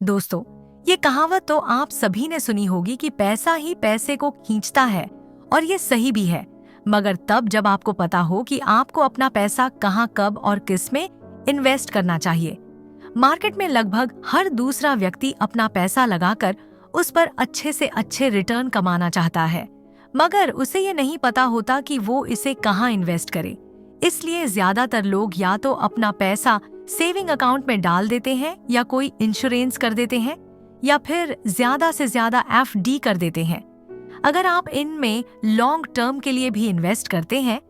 दोस्तों, ये कहावत तो आप सभी ने सुनी होगी कि पैसा ही पैसे को खींचता है, और ये सही भी है। मगर तब जब आपको पता हो कि आपको अपना पैसा कहाँ, कब और किस में इन्वेस्ट करना चाहिए। मार्केट में लगभग हर दूसरा व्यक्ति अपना पैसा लगाकर उस पर अच्छे से अच्छे रिटर्न कमाना चाहता है, मगर उसे ये नहीं पता होता कि वो इसे कहाँ इन्वेस्ट करे। इसलिए ज्यादातर लोग या तो अपना पैसा सेविंग अकाउंट में डाल देते हैं, या कोई इंश्योरेंस कर देते हैं, या फिर ज्यादा से ज्यादा एफडी कर देते हैं। अगर आप इनमें लॉन्ग टर्म के लिए भी इन्वेस्ट करते हैं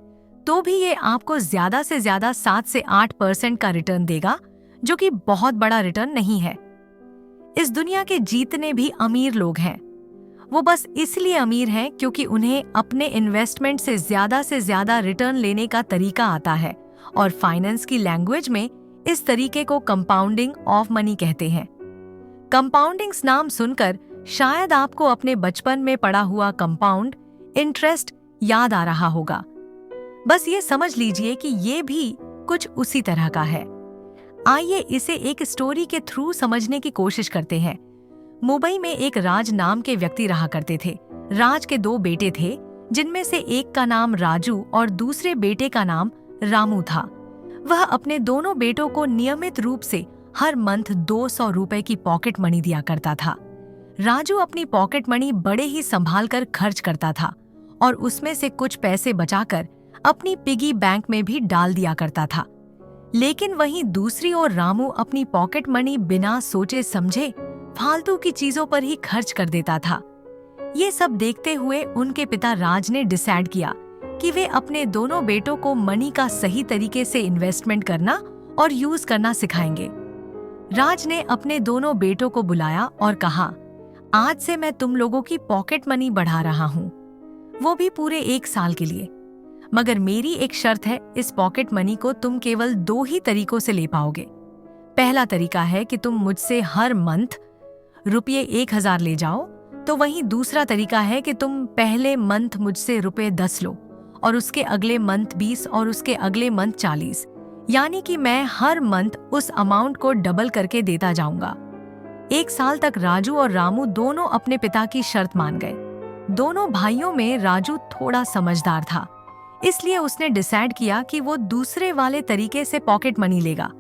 तो भी ये आपको ज्यादा से ज्यादा 7 से 8% का रिटर्न देगा, जो कि बहुत बड़ा रिटर्न नहीं है। इस दुनिया के जितने भी अमीर लोग हैं, वो बस इसलिए अमीर हैं क्योंकि उन्हें अपने इन्वेस्टमेंट से ज्यादा रिटर्न लेने का तरीका आता है, और फाइनेंस की लैंग्वेज में इस तरीके को कंपाउंडिंग ऑफ मनी कहते हैं। कंपाउंडिंग्स नाम सुनकर शायद आपको अपने बचपन में पढ़ा हुआ कंपाउंड इंटरेस्ट याद आ रहा होगा। बस ये समझ लीजिए कि ये भी कुछ उसी तरह का है। आइए इसे एक स्टोरी के थ्रू समझने की कोशिश करते हैं। मुंबई में एक राज नाम के व्यक्ति रहा करते थे। राज के 2 बेटे थे, जिनमें से एक का नाम राजू और दूसरे बेटे का नाम रामू था। वह अपने दोनों बेटों को नियमित रूप से हर मंथ 200 रुपए की पॉकेट मनी दिया करता था। राजू अपनी पॉकेट मनी बड़े ही संभाल कर खर्च करता था, और उसमें से कुछ पैसे बचाकर अपनी पिगी बैंक में भी डाल दिया करता था। लेकिन वहीं दूसरी ओर रामू अपनी पॉकेट मनी बिना सोचे समझे फालतू की चीजों पर ही खर्च कर देता था। ये सब देखते हुए उनके पिता राज ने डिसाइड किया कि वे अपने दोनों बेटों को मनी का सही तरीके से इन्वेस्टमेंट करना और यूज करना सिखाएंगे। राज ने अपने दोनों बेटों को बुलाया और कहा, आज से मैं तुम लोगों की पॉकेट मनी बढ़ा रहा हूँ, वो भी पूरे 1 साल के लिए। मगर मेरी एक शर्त है, इस पॉकेट मनी को तुम केवल 2 ही तरीकों से ले पाओगे। पहला तरीका है कि तुम मुझसे हर मंथ रुपये 1000 ले जाओ, तो वहीं दूसरा तरीका है कि तुम पहले मंथ मुझसे रुपये 10 लो, और उसके अगले मंथ 20 और उसके अगले मंथ 40, यानी कि मैं हर मंथ उस अमाउंट को डबल करके देता जाऊंगा। 1 साल तक राजू और रामू दोनों अपने पिता की शर्त मान गए। दोनों भाइयों में राजू थोड़ा समझदार था, इसलिए उसने डिसाइड किया कि वो दूसरे वाले तरीके से पॉकेट मनी लेगा,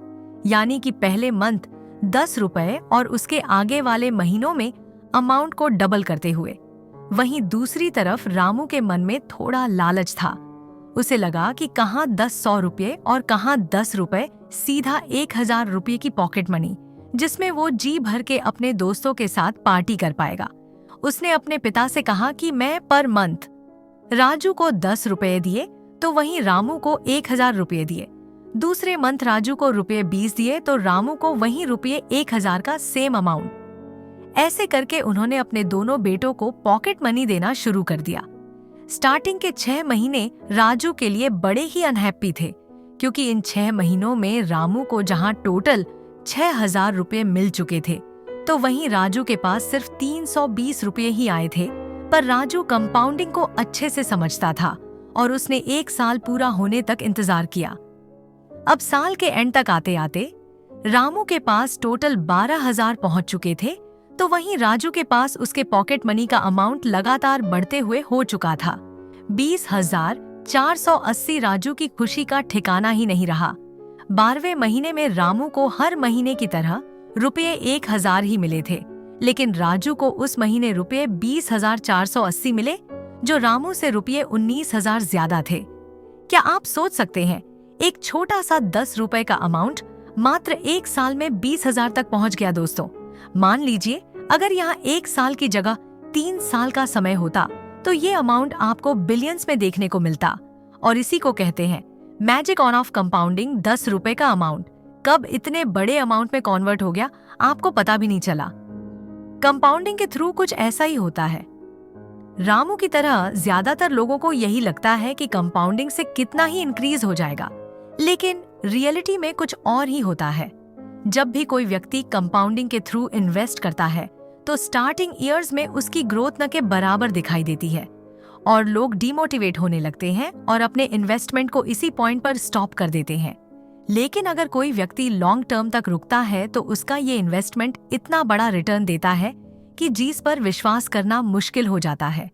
यानी कि पहले मंथ 10 रुपए और उसके आगे वाले महीनों में अमाउंट को डबल करते हुए। वहीं दूसरी तरफ रामू के मन में थोड़ा लालच था। उसे लगा कि कहाँ 100 रुपये और कहाँ 10 रुपए सीधा 1000 रुपये की पॉकेट मनी, जिसमें वो जी भर के अपने दोस्तों के साथ पार्टी कर पाएगा। उसने अपने पिता से कहा कि मैं पर मंथ राजू को 10 रुपये दिए तो वहीं रामू को 1000 रुपये दिए। दूसरे मंथ राजू को रुपये 20 दिए तो रामू को वहीं रुपये 1000 का सेम अमाउंट। ऐसे करके उन्होंने अपने दोनों बेटों को पॉकेट मनी देना शुरू कर दिया। स्टार्टिंग के 6 महीने राजू के लिए बड़े ही अनहैप्पी थे, क्योंकि इन 6 महीनों में रामू को जहां टोटल 6000 रुपये मिल चुके थे, तो वहीं राजू के पास सिर्फ 320 रुपये ही आए थे। पर राजू कंपाउंडिंग को अच्छे से समझता था, और उसने 1 साल पूरा होने तक इंतजार किया। अब साल के एंड तक आते आते रामू के पास टोटल 12,000 पहुंच चुके थे, तो वहीं राजू के पास उसके पॉकेट मनी का अमाउंट लगातार बढ़ते हुए हो चुका था। 20,480 राजू की खुशी का ठिकाना ही नहीं रहा। 12वें महीने में रामू को हर महीने की तरह रुपये 1000 ही मिले थे, लेकिन राजू को उस महीने रुपये 20,480 मिले, जो रामू से रुपये 19,000 ज्यादा थे। क्या आप सोच सकते हैं, एक छोटा सा 10 रुपए का अमाउंट मात्र 1 साल में 20,000 तक पहुंच गया। दोस्तों, मान लीजिए अगर यहाँ 1 साल की जगह 3 साल का समय होता, तो ये अमाउंट आपको बिलियंस में देखने को मिलता। और इसी को कहते हैं मैजिक ऑन ऑफ कंपाउंडिंग। 10 रुपए का अमाउंट कब इतने बड़े अमाउंट में कन्वर्ट हो गया, आपको पता भी नहीं चला। कंपाउंडिंग के थ्रू कुछ ऐसा ही होता है। रामू की तरह ज्यादातर लोगों को यही लगता है कि कंपाउंडिंग से कितना ही इंक्रीज हो जाएगा, लेकिन रियलिटी में कुछ और ही होता है। जब भी कोई व्यक्ति कंपाउंडिंग के थ्रू इन्वेस्ट करता है, तो स्टार्टिंग ईयर्स में उसकी ग्रोथ न के बराबर दिखाई देती है, और लोग डिमोटिवेट होने लगते हैं और अपने इन्वेस्टमेंट को इसी पॉइंट पर स्टॉप कर देते हैं। लेकिन अगर कोई व्यक्ति लॉन्ग टर्म तक रुकता है तो उसका ये इन्वेस्टमेंट इतना बड़ा रिटर्न देता है कि जिस पर विश्वास करना मुश्किल हो जाता है।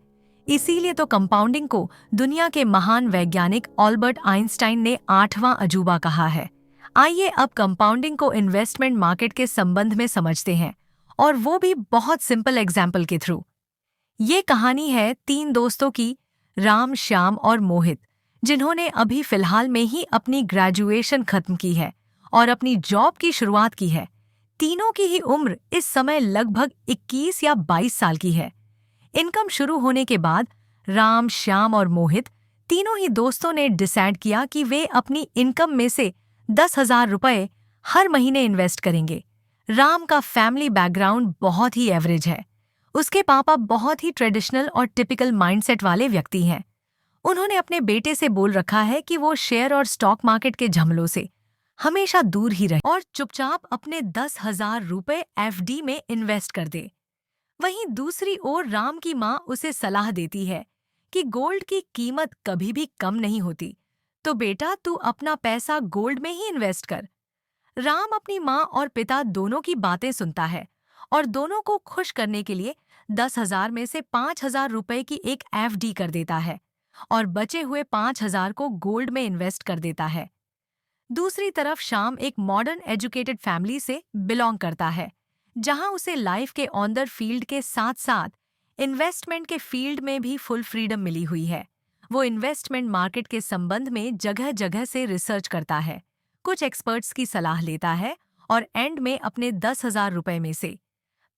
इसीलिए तो कंपाउंडिंग को दुनिया के महान वैज्ञानिक अल्बर्ट आइंस्टाइन ने 8वां अजूबा कहा है। आइए अब कंपाउंडिंग को इन्वेस्टमेंट मार्केट के संबंध में समझते हैं, और वो भी बहुत सिंपल एग्जाम्पल के थ्रू। ये कहानी है 3 दोस्तों की, राम, श्याम और मोहित, जिन्होंने अभी फिलहाल में ही अपनी ग्रेजुएशन खत्म की है और अपनी जॉब की शुरुआत की है। तीनों की ही उम्र इस समय लगभग 21 या 22 साल की है। इनकम शुरू होने के बाद राम, श्याम और मोहित तीनों ही दोस्तों ने डिसाइड किया कि वे अपनी इनकम में से 10,000 रुपये हर महीने इन्वेस्ट करेंगे। राम का फैमिली बैकग्राउंड बहुत ही एवरेज है। उसके पापा बहुत ही ट्रेडिशनल और टिपिकल माइंडसेट वाले व्यक्ति हैं। उन्होंने अपने बेटे से बोल रखा है कि वो शेयर और स्टॉक मार्केट के झमेलों से हमेशा दूर ही रहे और चुपचाप अपने 10,000 रुपये एफडी में इन्वेस्ट कर दे। वहीं दूसरी ओर राम की माँ उसे सलाह देती है कि गोल्ड की कीमत कभी भी कम नहीं होती, तो बेटा तू अपना पैसा गोल्ड में ही इन्वेस्ट कर। राम अपनी माँ और पिता दोनों की बातें सुनता है और दोनों को खुश करने के लिए 10,000 में से 5,000 रुपये की एक एफडी कर देता है और बचे हुए 5,000 को गोल्ड में इन्वेस्ट कर देता है। दूसरी तरफ श्याम एक मॉडर्न एजुकेटेड फैमिली से बिलोंग करता है, जहां उसे लाइफ के ऑन द फील्ड के साथ साथ इन्वेस्टमेंट के फील्ड में भी फुल फ्रीडम मिली हुई है। वो इन्वेस्टमेंट मार्केट के संबंध में जगह जगह से रिसर्च करता है, कुछ एक्सपर्ट्स की सलाह लेता है और एंड में अपने 10,000 रुपये में से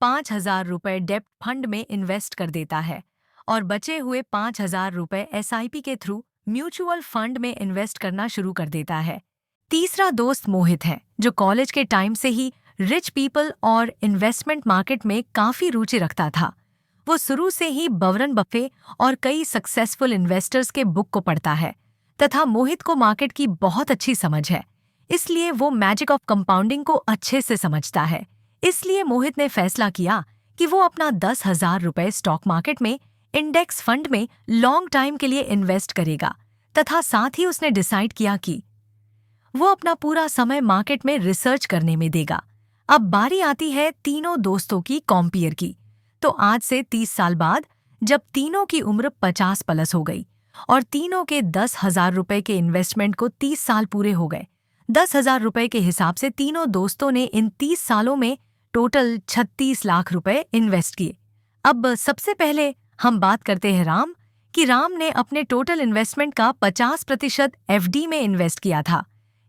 5,000 रुपये डेप्ट फंड में इन्वेस्ट कर देता है और बचे हुए 5,000 रुपये एसआईपी के थ्रू म्यूचुअल फंड में इन्वेस्ट करना शुरू कर देता है। तीसरा दोस्त मोहित है, जो कॉलेज के टाइम से ही रिच पीपल और इन्वेस्टमेंट मार्केट में काफी रुचि रखता था। वो शुरू से ही वॉरेन बफे और कई सक्सेसफुल इन्वेस्टर्स के बुक को पढ़ता है तथा मोहित को मार्केट की बहुत अच्छी समझ है, इसलिए वो मैजिक ऑफ कंपाउंडिंग को अच्छे से समझता है। इसलिए मोहित ने फैसला किया कि वो अपना 10,000 रुपये स्टॉक मार्केट में इंडेक्स फंड में लॉन्ग टाइम के लिए इन्वेस्ट करेगा तथा साथ ही उसने डिसाइड किया कि वो अपना पूरा समय मार्केट में रिसर्च करने में देगा। अब बारी आती है तीनों दोस्तों की कॉम्पेयर की। तो आज से 30 साल बाद जब तीनों की उम्र 50 प्लस हो गई और तीनों के 10,000 रुपये के इन्वेस्टमेंट को 30 साल पूरे हो गए, 10,000 रुपये के हिसाब से तीनों दोस्तों ने इन 30 सालों में टोटल 36 लाख रुपए इन्वेस्ट किए। अब सबसे पहले हम बात करते हैं राम कि राम ने अपने टोटल इन्वेस्टमेंट का 50% एफडी में इन्वेस्ट किया था,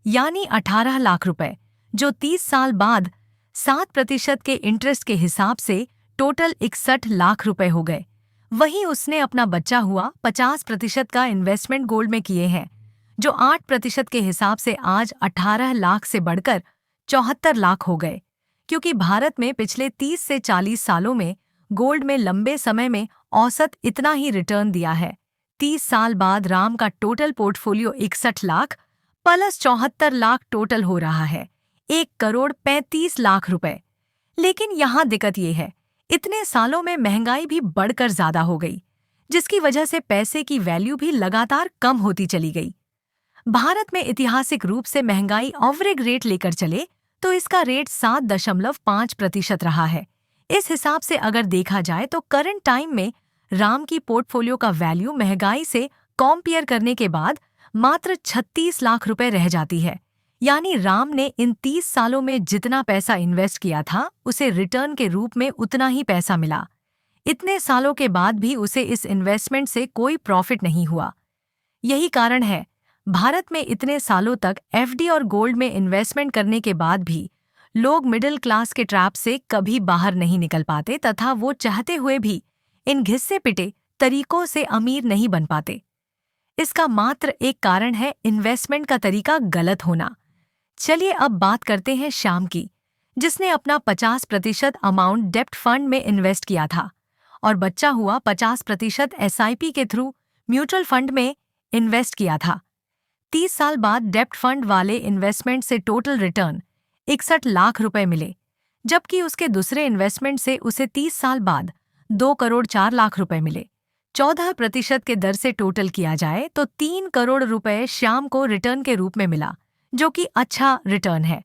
यानी 18 लाख रुपए, जो 30 साल बाद 7% के इंटरेस्ट के हिसाब से टोटल 61 लाख रुपए हो गए। वहीं उसने अपना बचा हुआ 50% का इन्वेस्टमेंट गोल्ड में किए हैं, जो 8% के हिसाब से आज 18 लाख से बढ़कर 74 लाख हो गए, क्योंकि भारत में पिछले 30 से 40 सालों में गोल्ड में लंबे समय में औसत इतना ही रिटर्न दिया है। 30 साल बाद राम का total portfolio 61 lakh plus 74 lakh total हो रहा है 1,35,00,000 रुपए। लेकिन यहाँ दिक्कत ये है, इतने सालों में महंगाई भी बढ़कर ज्यादा हो गई, जिसकी वजह से पैसे की वैल्यू भी लगातार कम होती चली गई। भारत में ऐतिहासिक रूप से महंगाई एवरेज रेट लेकर चले तो इसका रेट 7.5% रहा है। इस हिसाब से अगर देखा जाए तो करंट टाइम में राम की पोर्टफोलियो का वैल्यू महंगाई से कंपेयर करने के बाद मात्र 36 लाख रुपए रह जाती है। यानी राम ने इन 30 सालों में जितना पैसा इन्वेस्ट किया था उसे रिटर्न के रूप में उतना ही पैसा मिला। इतने सालों के बाद भी उसे इस इन्वेस्टमेंट से कोई प्रॉफिट नहीं हुआ। यही कारण है भारत में इतने सालों तक एफडी और गोल्ड में इन्वेस्टमेंट करने के बाद भी लोग मिडिल क्लास के ट्रैप से कभी बाहर नहीं निकल पाते तथा वो चाहते हुए भी इन घिस्से पिटे तरीकों से अमीर नहीं बन पाते। इसका मात्र एक कारण है इन्वेस्टमेंट का तरीका गलत होना। चलिए अब बात करते हैं श्याम की, जिसने अपना 50% अमाउंट डेप्ट फंड में इन्वेस्ट किया था और बचा हुआ 50% एसआईपी के थ्रू म्यूचुअल फंड में इन्वेस्ट किया था। 30 साल बाद डेप्ट फंड वाले इन्वेस्टमेंट से टोटल रिटर्न 61 लाख रुपए मिले, जबकि उसके दूसरे इन्वेस्टमेंट से उसे 30 साल बाद 2,04,00,000 रुपए मिले। 14% के दर से टोटल किया जाए तो 3 करोड़ रुपए श्याम को रिटर्न के रूप में मिला, जो कि अच्छा रिटर्न है।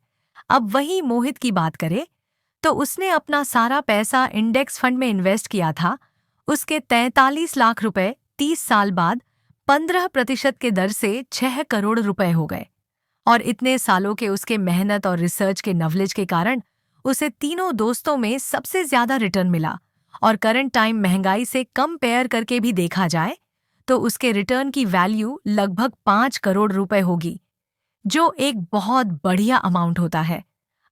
अब वही मोहित की बात करें तो उसने अपना सारा पैसा इंडेक्स फंड में इन्वेस्ट किया था। उसके 43 लाख रुपए 30 साल बाद 15% के दर से 6 करोड़ रुपए हो गए। और इतने सालों के उसके मेहनत और रिसर्च के नॉलेज के कारण उसे तीनों दोस्तों में सबसे ज्यादा रिटर्न मिला। और करंट टाइम महंगाई से कंपेयर करके भी देखा जाए तो उसके रिटर्न की वैल्यू लगभग 5 करोड़ रुपए होगी, जो एक बहुत बढ़िया अमाउंट होता है।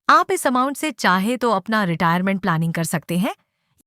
आप इस अमाउंट से चाहे तो अपना रिटायरमेंट प्लानिंग कर सकते हैं